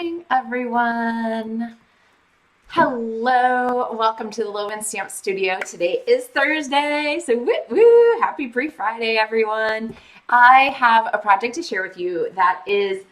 morning, everyone. Hello, welcome to the LovenStamps studio. Today is Thursday, so woo, happy pre-Friday, everyone. I have a project to share with you that is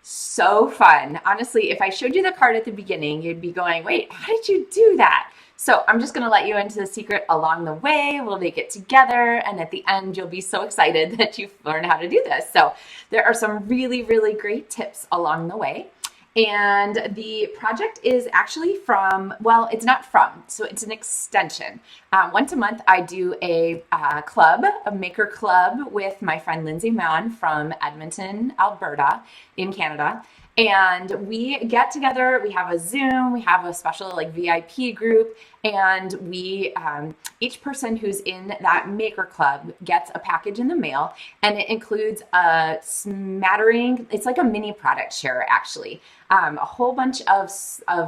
so fun. Honestly, if I showed you the card at the beginning, you'd be going, wait, how did you do that? So I'm just gonna let you into the secret along the way. We'll make it together, and at the end, you'll be so excited that you've learned how to do this. So there are some really, really great tips along the way. And the project is actually from, well, it's not from, so it's an extension. Once a month, I do a club, a maker club with my friend Lindsay Mann from Edmonton, Alberta in Canada. And we get together, we have a Zoom, we have a special like VIP group, and we, each person who's in that maker club gets a package in the mail, and it includes a smattering, it's like a mini product share actually, a whole bunch of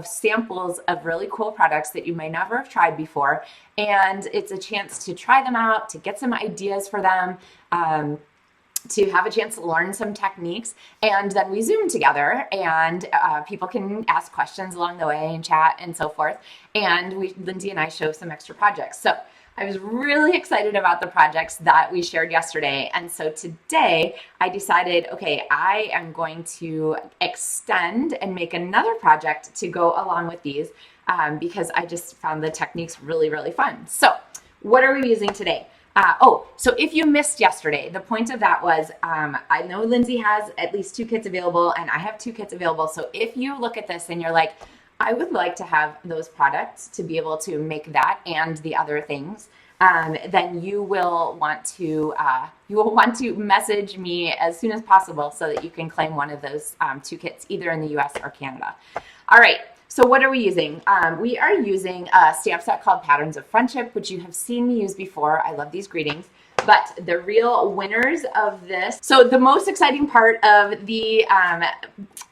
samples of really cool products that you may never have tried before, and it's a chance to try them out, to get some ideas for them, to have a chance to learn some techniques, and then we Zoom together, and people can ask questions along the way and chat and so forth, and Lindsay and I show some extra projects. So I was really excited about the projects that we shared yesterday, and so today I decided, okay, I am going to extend and make another project to go along with these because I just found the techniques really, really fun. So what are we using today? So if you missed yesterday, the point of that was, I know Lindsay has at least 2 kits available and I have 2 kits available. So if you look at this and you're like, I would like to have those products to be able to make that and the other things, then you will want to message me as soon as possible so that you can claim one of those 2 kits either in the US or Canada. All right. So what are we using? We are using a stamp set called Patterns of Friendship, which you have seen me use before. I love these greetings. But the real winners of this, so the most exciting part of the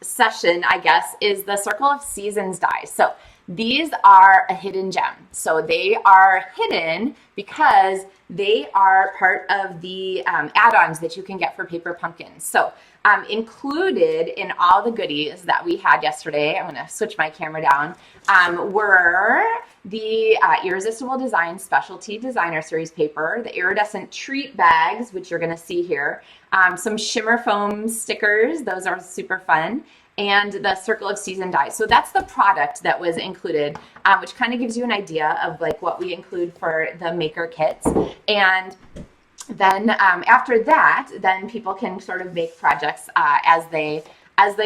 session, I guess, is the Circle of Seasons dies. So these are a hidden gem. So they are hidden because they are part of the add-ons that you can get for paper pumpkins. So included in all the goodies that we had yesterday, I'm going to switch my camera down, were the Irresistible Design Specialty Designer Series paper, the Iridescent treat bags, which you're going to see here, some shimmer foam stickers, those are super fun, and the Circle of Season dies. So that's the product that was included, which kind of gives you an idea of like what we include for the maker kits. And then after that, then people can sort of make projects as they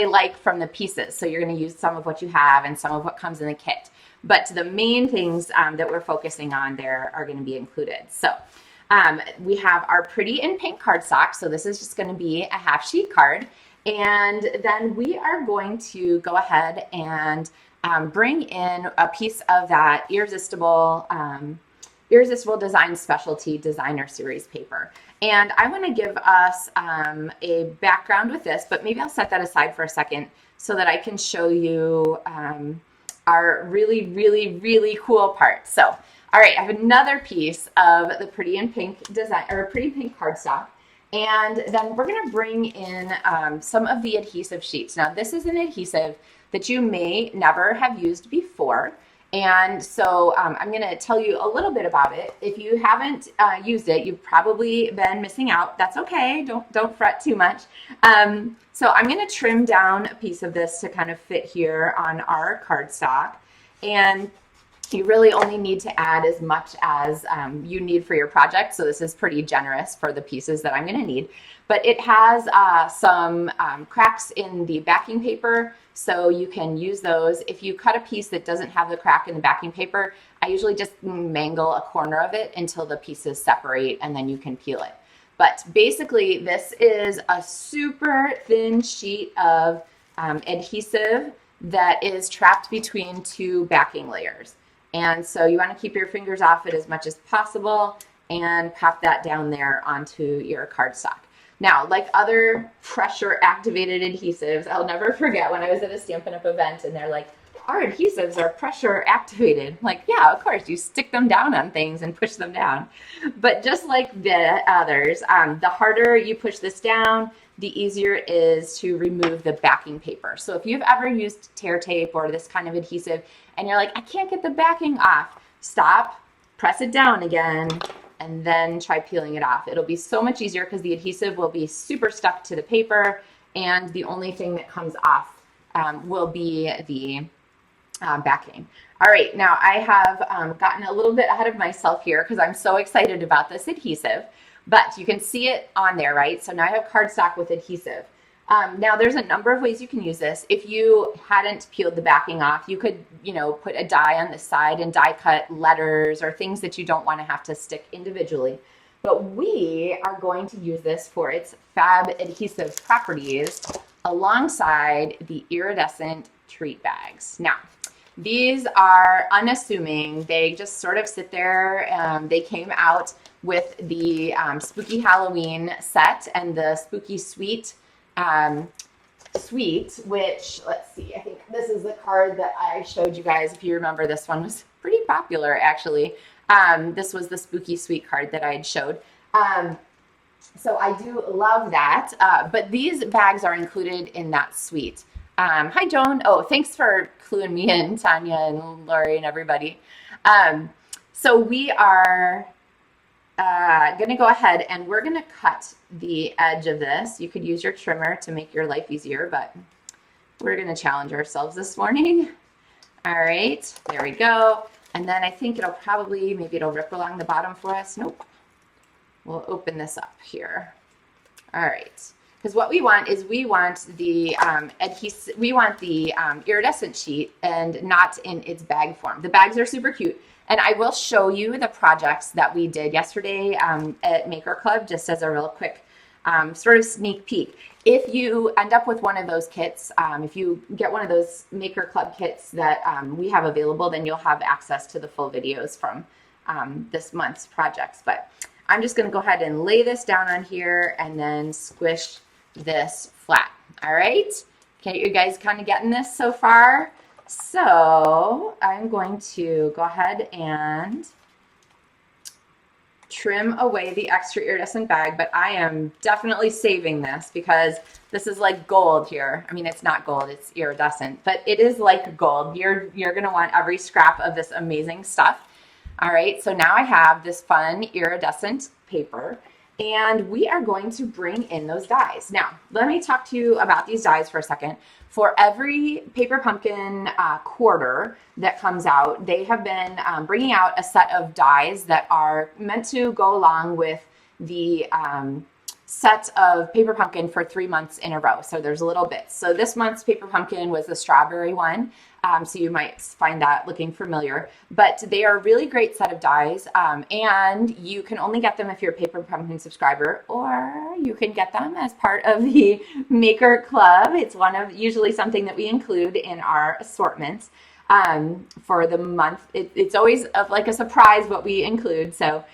like from the pieces. So you're going to use some of what you have and some of what comes in the kit. But the main things that we're focusing on there are going to be included. So we have our pretty in pink cardstock. So this is just going to be a half sheet card. And then we are going to go ahead and bring in a piece of that Irresistible Design Specialty Designer Series paper. And I want to give us a background with this, but maybe I'll set that aside for a second so that I can show you our really, really, really cool part. So, all right, I have another piece of the pretty in pink design, or pretty pink cardstock. And then we're going to bring in some of the adhesive sheets. Now, this is an adhesive that you may never have used before. And so I'm going to tell you a little bit about it. If you haven't used it, you've probably been missing out. That's okay. Don't fret too much. So I'm going to trim down a piece of this to kind of fit here on our cardstock. And you really only need to add as much as you need for your project. So this is pretty generous for the pieces that I'm going to need. But it has some cracks in the backing paper, so you can use those. If you cut a piece that doesn't have the crack in the backing paper, I usually just mangle a corner of it until the pieces separate, and then you can peel it. But basically, this is a super thin sheet of adhesive that is trapped between 2 backing layers. And so you want to keep your fingers off it as much as possible and pop that down there onto your cardstock. Now, like other pressure activated adhesives, I'll never forget when I was at a Stampin' Up! Event and they're like, our adhesives are pressure activated. Like, yeah, of course, you stick them down on things and push them down. But just like the others, the harder you push this down, the easier it is to remove the backing paper. So if you've ever used tear tape or this kind of adhesive and you're like, I can't get the backing off, stop, press it down again, and then try peeling it off. It'll be so much easier because the adhesive will be super stuck to the paper, and the only thing that comes off will be the backing. All right, now I have gotten a little bit ahead of myself here because I'm so excited about this adhesive, but you can see it on there, right? So now I have cardstock with adhesive. Now there's a number of ways you can use this. If you hadn't peeled the backing off, you could, put a die on the side and die cut letters or things that you don't want to have to stick individually. But we are going to use this for its fab adhesive properties alongside the iridescent treat bags. Now, these are unassuming. They just sort of sit there. They came out with the Spooky Halloween set and the Spooky Suite, which, let's see, I think this is the card that I showed you guys. If you remember, this one was pretty popular, actually. This was the Spooky Suite card that I had showed. So I do love that. But these bags are included in that suite. Hi, Joan. Oh, thanks for cluing me in, Tanya and Lori and everybody. So we are going to go ahead and we're going to cut the edge of this. You could use your trimmer to make your life easier, but we're going to challenge ourselves this morning. All right, there we go. And then I think maybe it'll rip along the bottom for us. Nope. We'll open this up here. All right. Because what we want is we want the iridescent sheet and not in its bag form. The bags are super cute. And I will show you the projects that we did yesterday at Maker Club, just as a real quick sort of sneak peek. If you end up with one of those kits, if you get one of those Maker Club kits that we have available, then you'll have access to the full videos from this month's projects. But I'm just going to go ahead and lay this down on here and then squish this flat. All right. Okay, you guys kind of getting this so far? So I'm going to go ahead and trim away the extra iridescent bag, but I am definitely saving this because this is like gold here. I mean, it's not gold, it's iridescent, but it is like gold. You're going to want every scrap of this amazing stuff. All right, so now I have this fun iridescent paper, and we are going to bring in those dies. Now, let me talk to you about these dies for a second. For every Paper Pumpkin quarter that comes out, they have been bringing out a set of dies that are meant to go along with the set of Paper Pumpkin for 3 months in a row. So there's a little bit. So this month's Paper Pumpkin was the strawberry one. So you might find that looking familiar, but they are a really great set of dies. And you can only get them if you're a Paper Pumpkin subscriber, or you can get them as part of the Maker Club. It's usually something that we include in our assortments for the month. It's always like a surprise what we include. So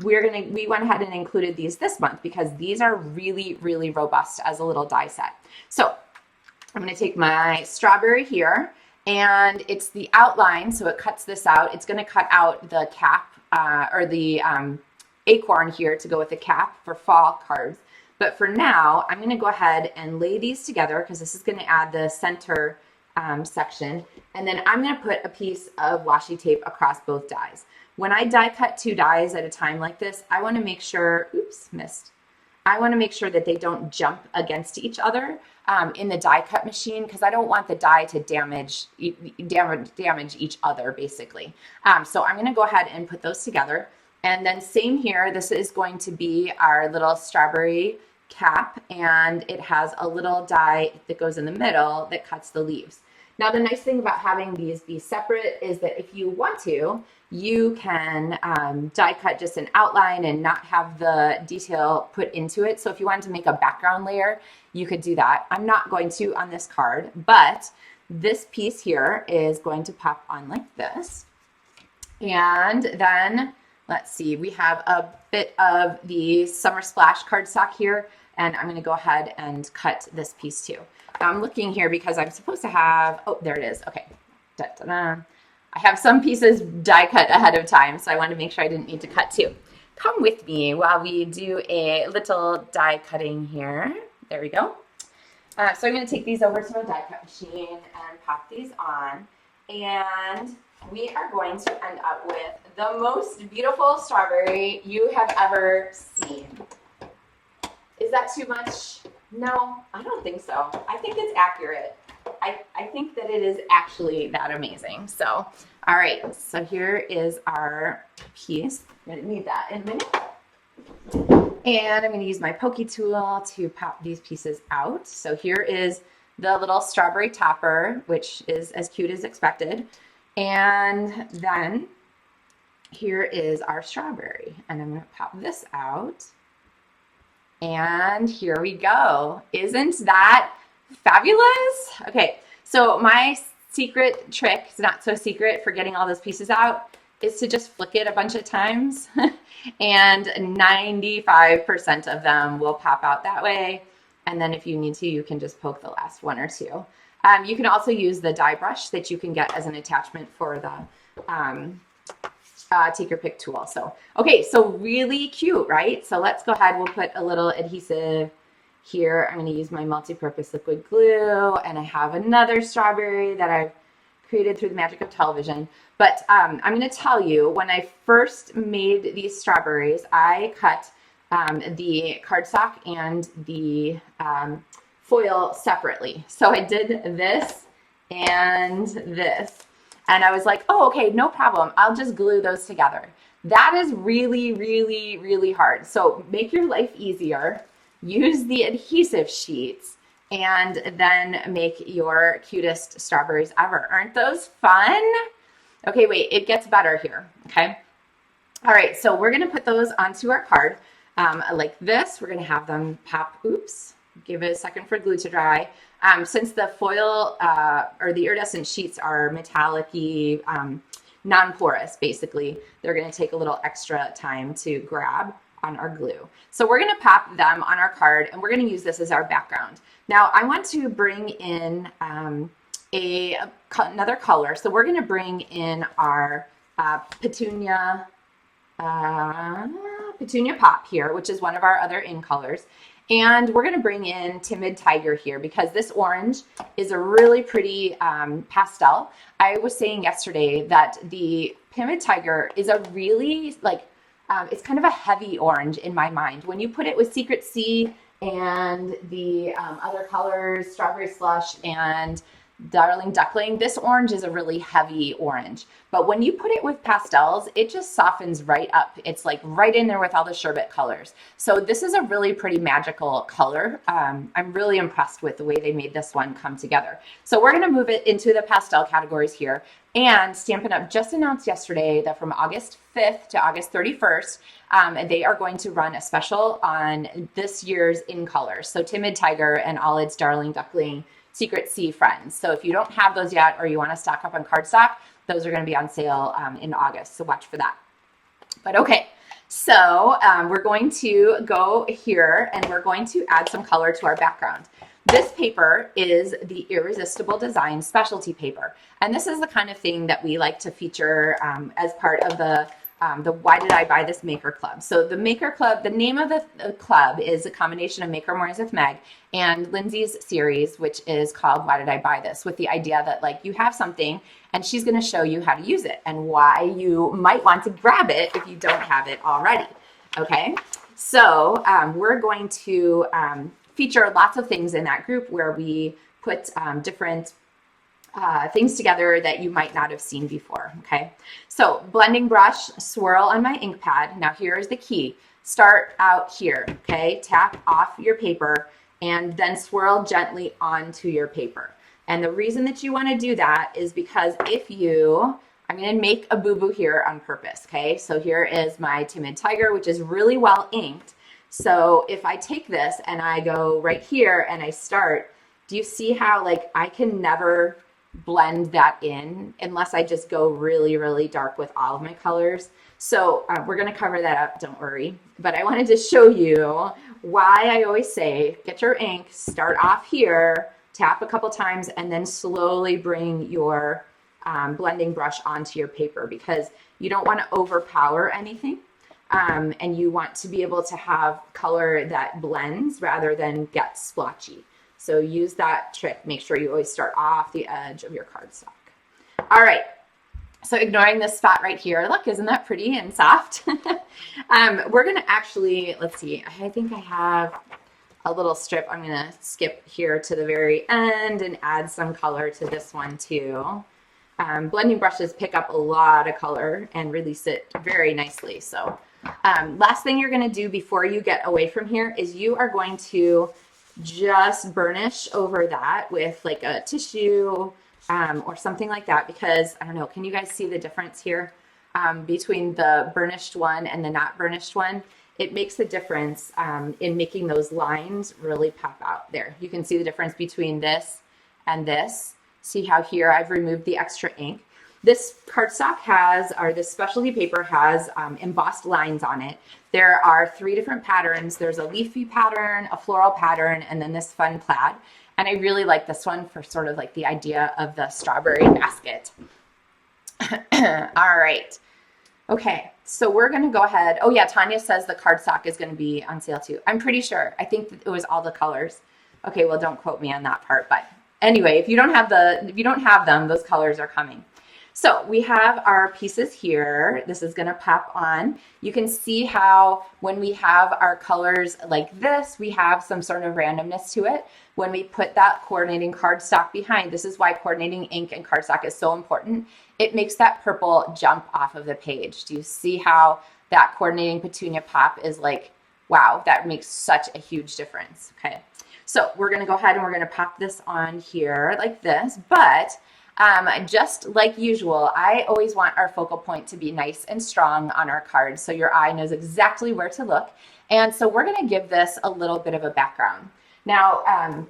we went ahead and included these this month because these are really, really robust as a little die set. So I'm going to take my strawberry here, and it's the outline, so it cuts this out. It's going to cut out the cap or the acorn here to go with the cap for fall cards. But for now, I'm going to go ahead and lay these together because this is going to add the center section. And then I'm going to put a piece of washi tape across both dies. When I die cut 2 dies at a time like this, I want to make sure, oops, missed. I want to make sure that they don't jump against each other in the die cut machine because I don't want the die to damage each other, basically. So I'm going to go ahead and put those together. And then same here, this is going to be our little strawberry cap, and it has a little die that goes in the middle that cuts the leaves. Now, the nice thing about having these be separate is that if you want to, you can die cut just an outline and not have the detail put into it. So if you wanted to make a background layer, you could do that. I'm not going to on this card, but this piece here is going to pop on like this. And then, let's see, we have a bit of the Summer Splash cardstock here, and I'm going to go ahead and cut this piece too. Now I'm looking here because I'm supposed to have, oh, there it is. Okay. Da-da-da. I have some pieces die cut ahead of time, so I wanted to make sure I didn't need to cut two. come with me while we do a little die cutting here. There we go. So I'm going to take these over to my die cut machine and pop these on. And we are going to end up with the most beautiful strawberry you have ever seen. Is that too much? No, I don't think so. I think it's accurate. I think that it is actually that amazing. So, all right, so here is our piece. I'm going to need that in a minute. And I'm going to use my pokey tool to pop these pieces out. So here is the little strawberry topper, which is as cute as expected. And then here is our strawberry. And I'm going to pop this out. And here we go. Isn't that fabulous? Okay, so my secret trick, it's not so secret, for getting all those pieces out is to just flick it a bunch of times. And 95% of them will pop out that way. And then if you need to, you can just poke the last one or two. You can also use the die brush that you can get as an attachment for the take your pick tool. So, okay, so really cute, right? So let's go ahead. We'll put a little adhesive here. I'm going to use my multi-purpose liquid glue, and I have another strawberry that I've created through the magic of television. But I'm going to tell you, when I first made these strawberries, I cut the cardstock and the foil separately. So I did this and this. And I was like, oh, okay, no problem. I'll just glue those together. That is really, really, really hard. So make your life easier. Use the adhesive sheets and then make your cutest strawberries ever. Aren't those fun? Okay, wait, it gets better here, okay? All right, so we're gonna put those onto our card like this. We're gonna have them pop, oops, give it a second for glue to dry. Since the foil or the iridescent sheets are metallic-y, non-porous, basically, they're going to take a little extra time to grab on our glue. So we're going to pop them on our card, and we're going to use this as our background. Now, I want to bring in another color. So we're going to bring in our petunia pop here, which is one of our other in colors. And we're going to bring in Timid Tiger here because this orange is a really pretty pastel. I was saying yesterday that the Timid Tiger is a really, it's kind of a heavy orange in my mind. When you put it with Secret Sea and the other colors, Strawberry Slush and Darling Duckling, this orange is a really heavy orange. But when you put it with pastels, it just softens right up. It's like right in there with all the sherbet colors. So this is a really pretty magical color. I'm really impressed with the way they made this one come together. So we're gonna move it into the pastel categories here. And Stampin' Up! Just announced yesterday that from August 5th to August 31st, they are going to run a special on this year's in colors. So Timid Tiger and all its Darling Duckling Secret Sea friends. So if you don't have those yet or you want to stock up on cardstock, those are going to be on sale in August. So watch for that. But okay, so we're going to go here and we're going to add some color to our background. This paper is the Irresistible Design specialty paper. And this is the kind of thing that we like to feature as part of the Why Did I Buy This Maker Club. So the Maker Club, the name of the club is a combination of Maker Mornings with Meg and Lindsay's series, which is called Why Did I Buy This? With the idea that like you have something and she's going to show you how to use it and why you might want to grab it if you don't have it already. Okay, so we're going to feature lots of things in that group where we put different things together that you might not have seen before, okay? So blending brush, swirl on my ink pad. Now here's the key. Start out here, okay? Tap off your paper and then swirl gently onto your paper. And the reason that you wanna do that is because I'm gonna make a boo-boo here on purpose, okay? So here is my Timid Tiger, which is really well inked. So if I take this and I go right here and I start, do you see how like I can never blend that in unless I just go really, really dark with all of my colors? So we're going to cover that up, don't worry. But I wanted to show you why I always say, get your ink, start off here, tap a couple times, and then slowly bring your blending brush onto your paper because you don't want to overpower anything. and you want to be able to have color that blends rather than gets splotchy. So use that trick. Make sure you always start off the edge of your cardstock. All right. So ignoring this spot right here, look, isn't that pretty and soft? We're going to actually, let's see, I think I have a little strip. I'm going to skip here to the very end and add some color to this one too. Blending brushes pick up a lot of color and release it very nicely. So last thing you're going to do before you get away from here is you are going to just burnish over that with like a tissue or something like that, because I don't know, can you guys see the difference here between the burnished one and the not burnished one? It makes a difference in making those lines really pop out. There, you can see the difference between this and this. See how here I've removed the extra ink. This cardstock has, or this specialty paper has embossed lines on it. There are 3 different patterns. There's a leafy pattern, a floral pattern, and then this fun plaid. And I really like this one for sort of like the idea of the strawberry basket. All right. Okay, so we're going to go ahead. Oh yeah, Tanya says the cardstock is going to be on sale too. I'm pretty sure. I think that it was all the colors. Okay, well, don't quote me on that part, but anyway, if you don't have them, those colors are coming. So we have our pieces here. This is going to pop on. You can see how when we have our colors like this, we have some sort of randomness to it. When we put that coordinating cardstock behind, this is why coordinating ink and cardstock is so important. It makes that purple jump off of the page. Do you see how that coordinating petunia pop is like, wow, that makes such a huge difference. Okay, so we're going to go ahead and we're going to pop this on here like this, but just like usual, I always want our focal point to be nice and strong on our cards so your eye knows exactly where to look. And so we're going to give this a little bit of a background. Now,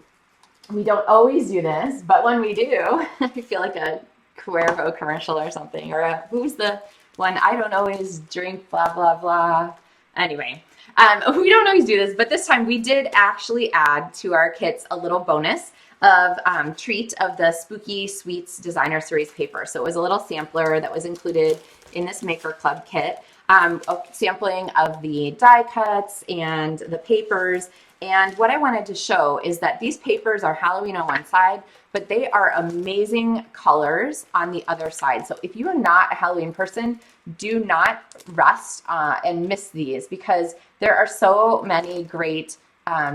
we don't always do this, but when we do, I feel like a Cuervo commercial or something, or who's the one, I don't always drink blah, blah, blah. Anyway, we don't always do this, but this time we did actually add to our kits a little bonus of treat of the Spooky Sweets Designer Series paper. So it was a little sampler that was included in this Maker Club kit, a sampling of the die cuts and the papers. And what I wanted to show is that these papers are Halloween on one side, but they are amazing colors on the other side. So if you are not a Halloween person, do not rest and miss these, because there are so many great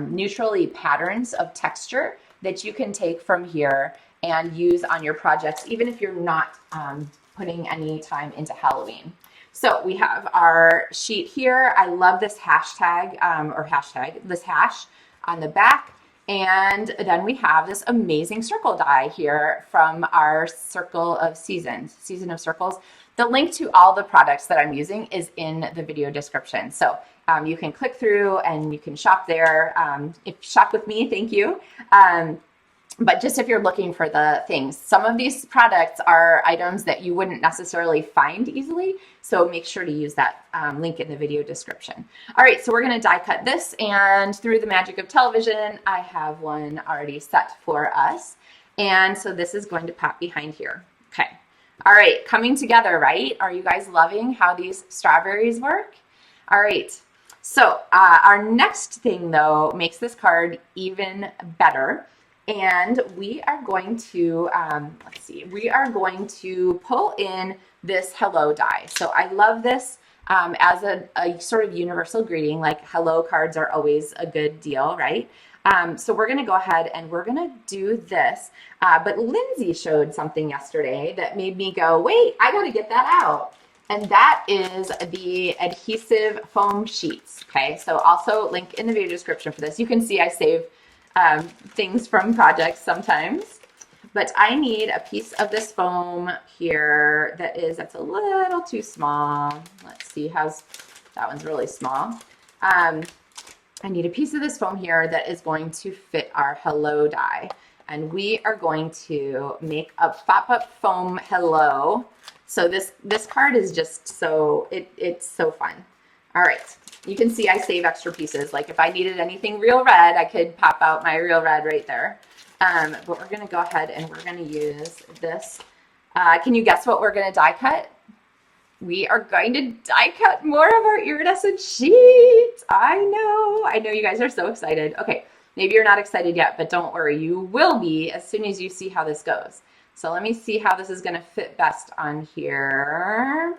neutrally patterns of texture that you can take from here and use on your projects, even if you're not putting any time into Halloween. So we have our sheet here. I love this hashtag, this hash on the back. And then we have this amazing circle die here from our Circle of Seasons, Season of Circles. The link to all the products that I'm using is in the video description. So you can click through and you can shop there. If shop with me, thank you. But just if you're looking for the things, some of these products are items that you wouldn't necessarily find easily. So make sure to use that link in the video description. All right, so we're going to die cut this, and through the magic of television, I have one already set for us. And so this is going to pop behind here. Okay. All right, coming together, right? Are you guys loving how these strawberries work? All right. So our next thing, though, makes this card even better. And we are going to, let's see, we are going to pull in this hello die. So I love this as a sort of universal greeting, like hello cards are always a good deal, right? So we're going to go ahead and we're going to do this. But Lindsay showed something yesterday that made me go, wait, I got to get that out. And that is the adhesive foam sheets. Okay, so also link in the video description for this. You can see I save things from projects sometimes, but I need a piece of this foam here that's a little too small. Let's see, that one's really small. I need a piece of this foam here that is going to fit our hello die, and we are going to make a pop-up foam hello. So this card is just so it's so fun. All right. You can see I save extra pieces. Like if I needed anything real red, I could pop out my real red right there. But we're going to go ahead and we're going to use this. Can you guess what we're going to die cut? we are going to die cut more of our iridescent sheets. I know you guys are so excited. Okay, maybe you're not excited yet, but don't worry, you will be as soon as you see how this goes. So let me see how this is gonna fit best on here.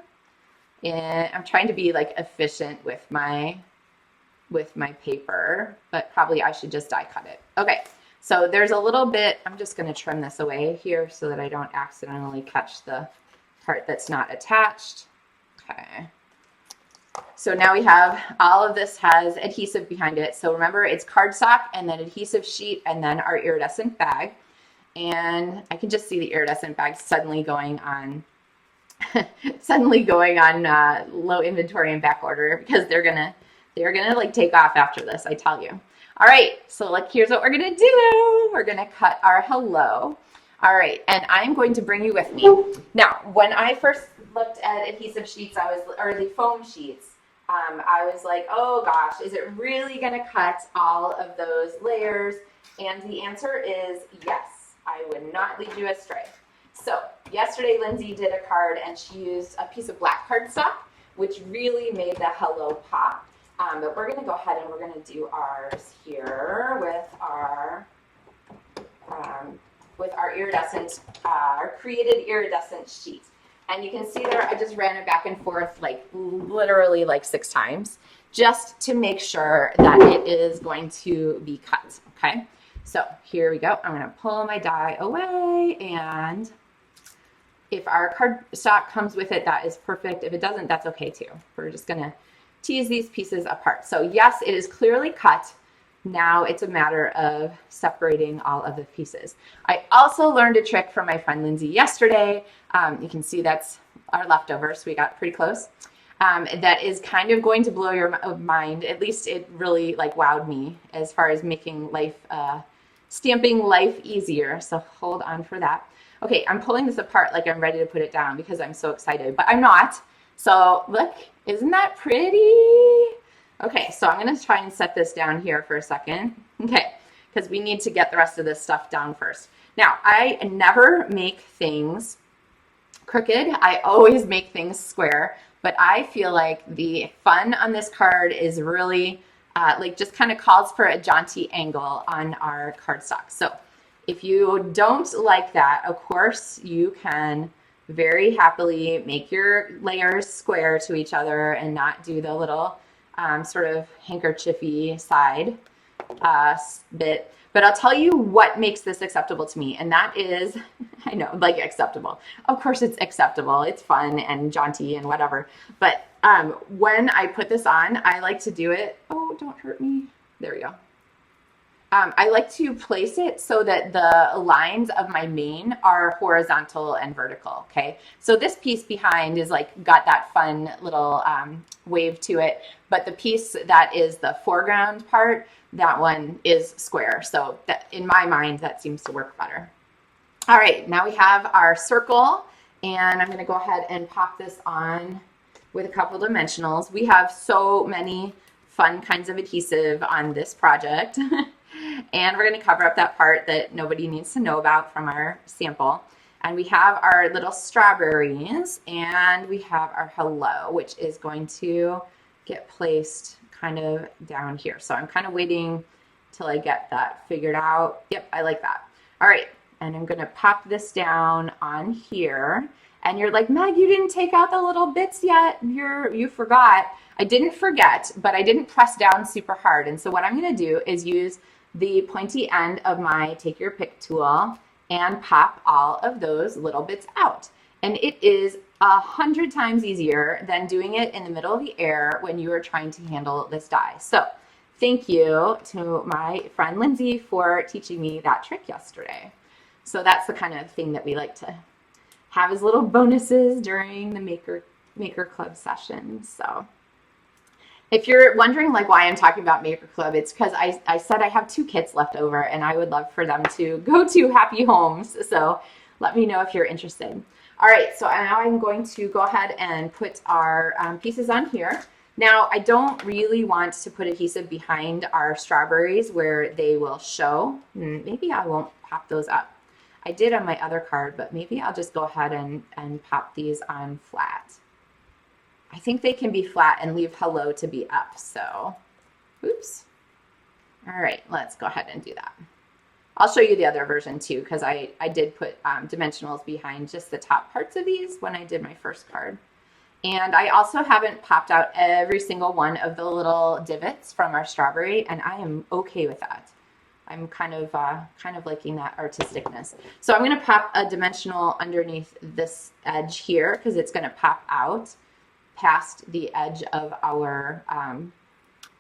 And I'm trying to be like efficient with my paper, but probably I should just die cut it. Okay, so there's a little bit, I'm just gonna trim this away here so that I don't accidentally catch the part that's not attached. Okay. So now we have, all of this has adhesive behind it. So remember, it's cardstock and then adhesive sheet and then our iridescent bag. And I can just see the iridescent bag suddenly going on low inventory and back order because they're gonna like take off after this, I tell you. All right, so like here's what we're gonna do. We're gonna cut our hello. All right, and I'm going to bring you with me. Now, when I first looked at adhesive sheets, or the foam sheets, I was like, oh gosh, is it really gonna cut all of those layers? And the answer is yes, I would not lead you astray. So yesterday, Lindsay did a card and she used a piece of black cardstock, which really made the hello pop. But we're gonna go ahead and we're gonna do ours here with our iridescent, our created iridescent sheet. And you can see there, I just ran it back and forth like literally like 6 times just to make sure that it is going to be cut, okay? So here we go. I'm gonna pull my die away, and if our cardstock comes with it, that is perfect. If it doesn't, that's okay too. We're just gonna tease these pieces apart. So yes, it is clearly cut. Now it's a matter of separating all of the pieces. I also learned a trick from my friend Lindsay yesterday. You can see that's our leftovers. We got pretty close. That is kind of going to blow your mind. At least it really like wowed me as far as making life, stamping life easier. So hold on for that. Okay, I'm pulling this apart like I'm ready to put it down because I'm so excited, but I'm not. So look, isn't that pretty? Okay, so I'm gonna try and set this down here for a second. Okay, because we need to get the rest of this stuff down first. Now, I never make things crooked. I always make things square, but I feel like the fun on this card is really like just kind of calls for a jaunty angle on our cardstock. So if you don't like that, of course, you can very happily make your layers square to each other and not do the little sort of handkerchiefy side bit. But I'll tell you what makes this acceptable to me, and that is, I know, like acceptable. Of course it's acceptable. It's fun and jaunty and whatever. But when I put this on, I like to do it, oh, don't hurt me. There we go. I like to place it so that the lines of my mane are horizontal and vertical, okay? So this piece behind is like got that fun little wave to it, but the piece that is the foreground part, that one is square. So that, in my mind, that seems to work better. All right, now we have our circle, and I'm gonna go ahead and pop this on with a couple dimensionals. We have so many fun kinds of adhesive on this project. And we're going to cover up that part that nobody needs to know about from our sample. And we have our little strawberries, and we have our hello, which is going to get placed kind of down here. So I'm kind of waiting till I get that figured out. Yep, I like that. All right, and I'm going to pop this down on here. And you're like, Meg, you didn't take out the little bits yet. You forgot. I didn't forget, but I didn't press down super hard. And so what I'm going to do is use the pointy end of my take your pick tool and pop all of those little bits out. And it is 100 times easier than doing it in the middle of the air when you are trying to handle this die. So thank you to my friend Lindsay for teaching me that trick yesterday. So that's the kind of thing that we like to have as little bonuses during the Maker Club sessions. So if you're wondering like why I'm talking about Maker Club, it's because I said I have 2 kits left over and I would love for them to go to happy homes. So let me know if you're interested. All right, so now I'm going to go ahead and put our pieces on here. Now, I don't really want to put adhesive behind our strawberries where they will show. Maybe I won't pop those up. I did on my other card, but maybe I'll just go ahead and pop these on flat. I think they can be flat and leave hello to be up. So, oops. All right, let's go ahead and do that. I'll show you the other version too, because I did put dimensionals behind just the top parts of these when I did my first card. And I also haven't popped out every single one of the little divots from our strawberry, and I am okay with that. I'm kind of liking that artisticness. So I'm going to pop a dimensional underneath this edge here because it's going to pop out past the edge of our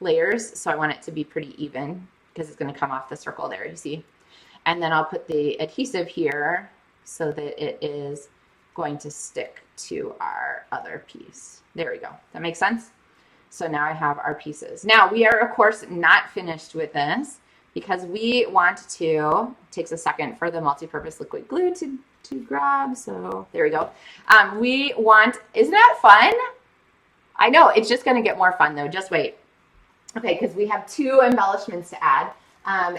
layers. So I want it to be pretty even because it's going to come off the circle there, you see. And then I'll put the adhesive here so that it is going to stick to our other piece. There we go. That makes sense? So now I have our pieces. Now we are, of course, not finished with this because we want to, it takes a second for the multi-purpose liquid glue to grab. So there we go. We want, isn't that fun? I know, it's just going to get more fun though. Just wait. Okay, because we have 2 embellishments to add.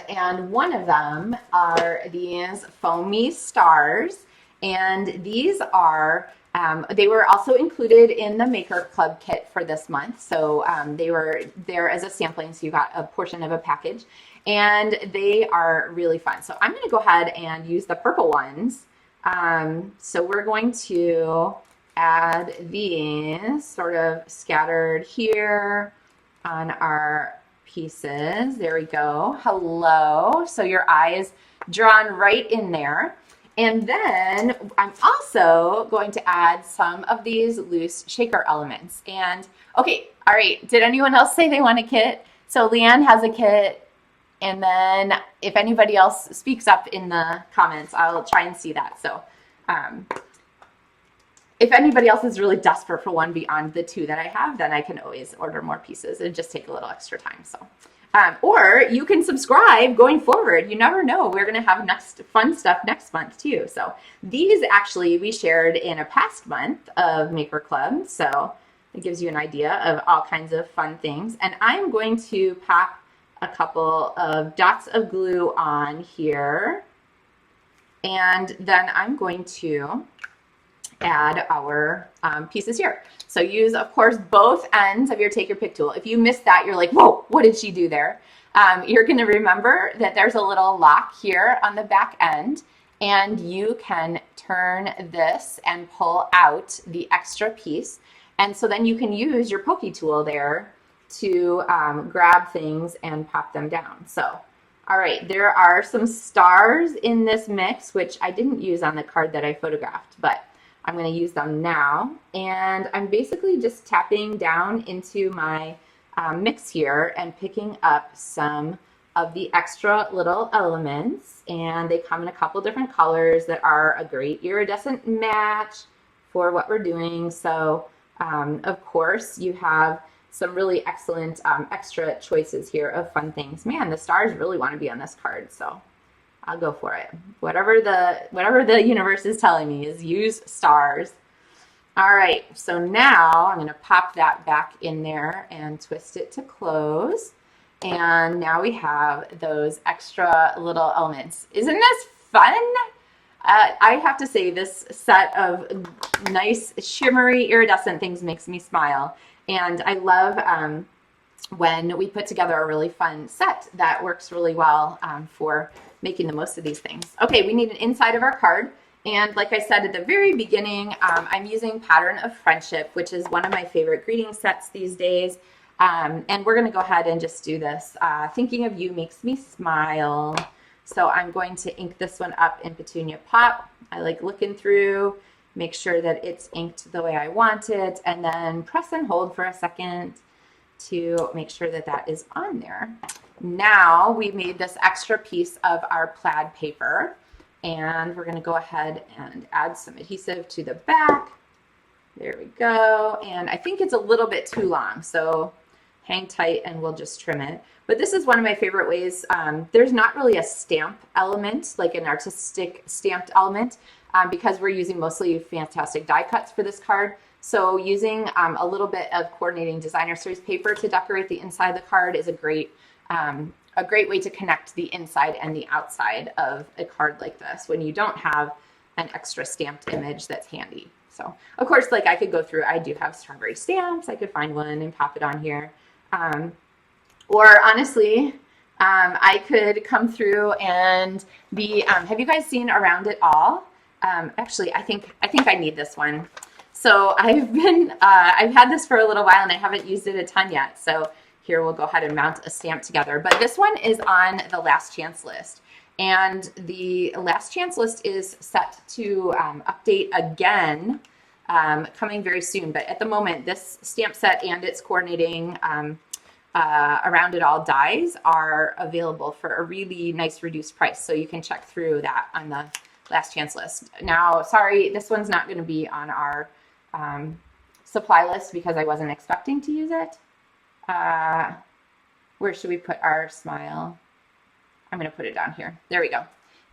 And one of them are these foamy stars. And these are, they were also included in the Maker Club kit for this month. So they were there as a sampling, so you got a portion of a package. And they are really fun. So I'm going to go ahead and use the purple ones. So we're going to add these sort of scattered here on our pieces. There we go. Hello. So your eye is drawn right in there. And then I'm also going to add some of these loose shaker elements. And okay, all right. Did anyone else say they want a kit? So Leanne has a kit. And then if anybody else speaks up in the comments, I'll try and see that. So if anybody else is really desperate for one beyond the 2 that I have, then I can always order more pieces and just take a little extra time. So, or you can subscribe going forward. You never know. We're going to have next fun stuff next month too. So these actually we shared in a past month of Maker Club. So it gives you an idea of all kinds of fun things. And I'm going to pop a couple of dots of glue on here. And then I'm going to add our pieces here. So use, of course, both ends of your Take Your Pick tool. If you missed that, you're like, whoa, what did she do there? You're going to remember that there's a little lock here on the back end, and you can turn this and pull out the extra piece. And so then you can use your pokey tool there to grab things and pop them down. So, all right, there are some stars in this mix, which I didn't use on the card that I photographed, but I'm going to use them now. And I'm basically just tapping down into my mix here and picking up some of the extra little elements. And they come in a couple different colors that are a great iridescent match for what we're doing. So, of course, you have some really excellent extra choices here of fun things. Man, the stars really want to be on this card, so I'll go for it. Whatever the universe is telling me is use stars. All right, so now I'm going to pop that back in there and twist it to close. And now we have those extra little elements. Isn't this fun? I have to say this set of nice shimmery iridescent things makes me smile. And I love when we put together a really fun set that works really well for making the most of these things. Okay, we need an inside of our card. And like I said at the very beginning, I'm using Pattern of Friendship, which is one of my favorite greeting sets these days. And we're going to go ahead and just do this. Thinking of you makes me smile. So I'm going to ink this one up in Petunia Pop. I like looking through, make sure that it's inked the way I want it, and then press and hold for a second to make sure that that is on there. Now we made this extra piece of our plaid paper, and we're going to go ahead and add some adhesive to the back. There we go. And I think it's a little bit too long, so hang tight and we'll just trim it. But this is one of my favorite ways. There's not really a stamp element, like an artistic stamped element, because we're using mostly fantastic die cuts for this card. So using a little bit of coordinating designer series paper to decorate the inside of the card is a great way to connect the inside and the outside of a card like this when you don't have an extra stamped image that's handy. So of course, like I could go through, I do have strawberry stamps. I could find one and pop it on here. Or honestly, I could come through and have you guys seen Around It All? Actually, I think I need this one. So I've had this for a little while and I haven't used it a ton yet. So here we'll go ahead and mount a stamp together. But this one is on the last chance list. And the last chance list is set to update again coming very soon. But at the moment, this stamp set and its coordinating Around It All dies are available for a really nice reduced price. So you can check through that on the last chance list. Now, sorry, this one's not going to be on our supply list because I wasn't expecting to use it. Where should we put our smile? I'm going to put it down here. There we go.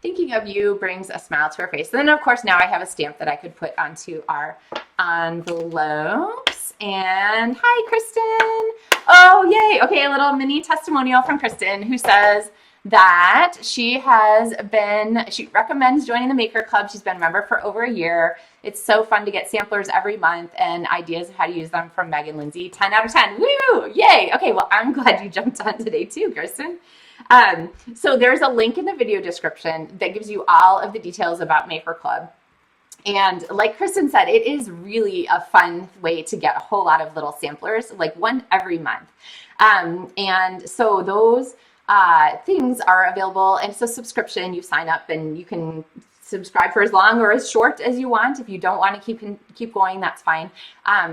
Thinking of you brings a smile to our face. Then, of course, now I have a stamp that I could put onto our envelopes. And hi, Kristen. Oh, yay. Okay, a little mini testimonial from Kristen who says that she recommends joining the Maker Club. She's been a member for over a year. It's so fun to get samplers every month and ideas of how to use them from Meg and Lindsay. 10 out of 10. Woo! Yay! Okay, well, I'm glad you jumped on today too, Kristen. So there's a link in the video description that gives you all of the details about Maker Club. And like Kristen said, it is really a fun way to get a whole lot of little samplers, like one every month. And so those things are available, and it's a subscription. You sign up and you can subscribe for as long or as short as you want. If you don't want to keep going, that's fine.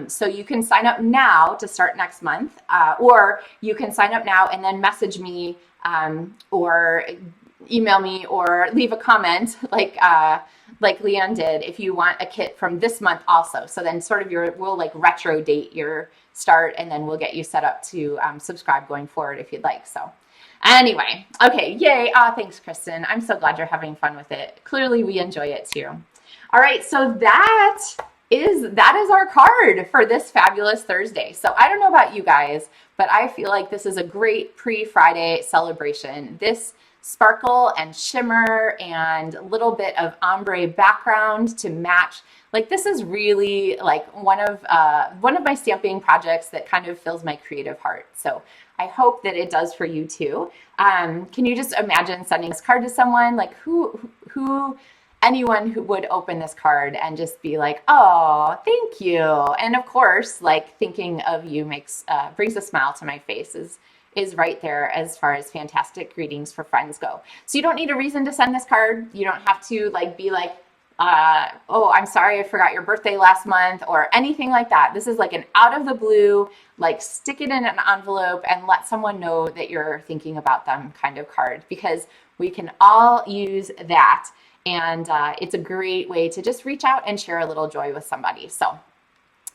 So you can sign up now to start next month, or you can sign up now and then message me or email me or leave a comment like Leanne did if you want a kit from this month also. So then sort of we'll like retro date your start, and then we'll get you set up to subscribe going forward if you'd like. So anyway, okay, yay. Thanks, Kristen. I'm so glad you're having fun with it. Clearly we enjoy it too. All right, so that is our card for this fabulous Thursday. So I don't know about you guys, but I feel like this is a great pre-Friday celebration. This sparkle and shimmer and a little bit of ombre background to match. Like this is really like one of my stamping projects that kind of fills my creative heart. So I hope that it does for you too. Can you just imagine sending this card to someone? Like anyone who would open this card and just be like, oh, thank you. And of course, like thinking of you brings a smile to my face is right there as far as fantastic greetings for friends go. So you don't need a reason to send this card. You don't have to be like, oh, I'm sorry I forgot your birthday last month or anything like that. This is like an out of the blue, like stick it in an envelope and let someone know that you're thinking about them kind of card, because we can all use that. And it's a great way to just reach out and share a little joy with somebody. So,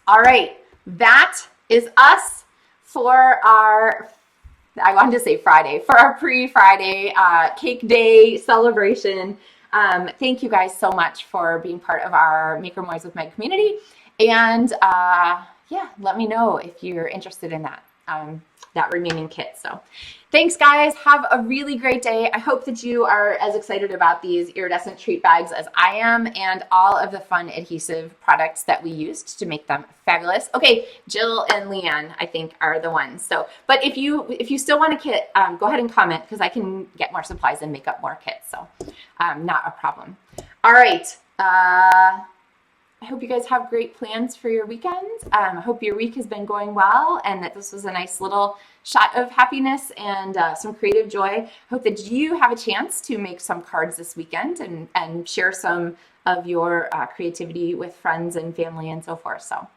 all right, that is us for our, I wanted to say Friday, for our pre-Friday cake day celebration. Thank you guys so much for being part of our Maker Moys with Meg community. And yeah, let me know if you're interested in that remaining kit. So thanks guys. Have a really great day. I hope that you are as excited about these iridescent treat bags as I am, and all of the fun adhesive products that we used to make them fabulous. Okay, Jill and Leanne, I think, are the ones. So, but if you still want a kit, go ahead and comment, because I can get more supplies and make up more kits. So not a problem. All right. I hope you guys have great plans for your weekend. I hope your week has been going well and that this was a nice little shot of happiness and some creative joy. I hope that you have a chance to make some cards this weekend and share some of your creativity with friends and family and so forth. So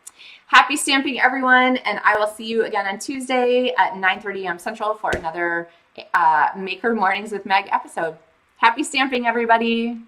happy stamping, everyone, and I will see you again on Tuesday at 9:30 a.m. Central for another Maker Mornings with Meg episode. Happy stamping, everybody.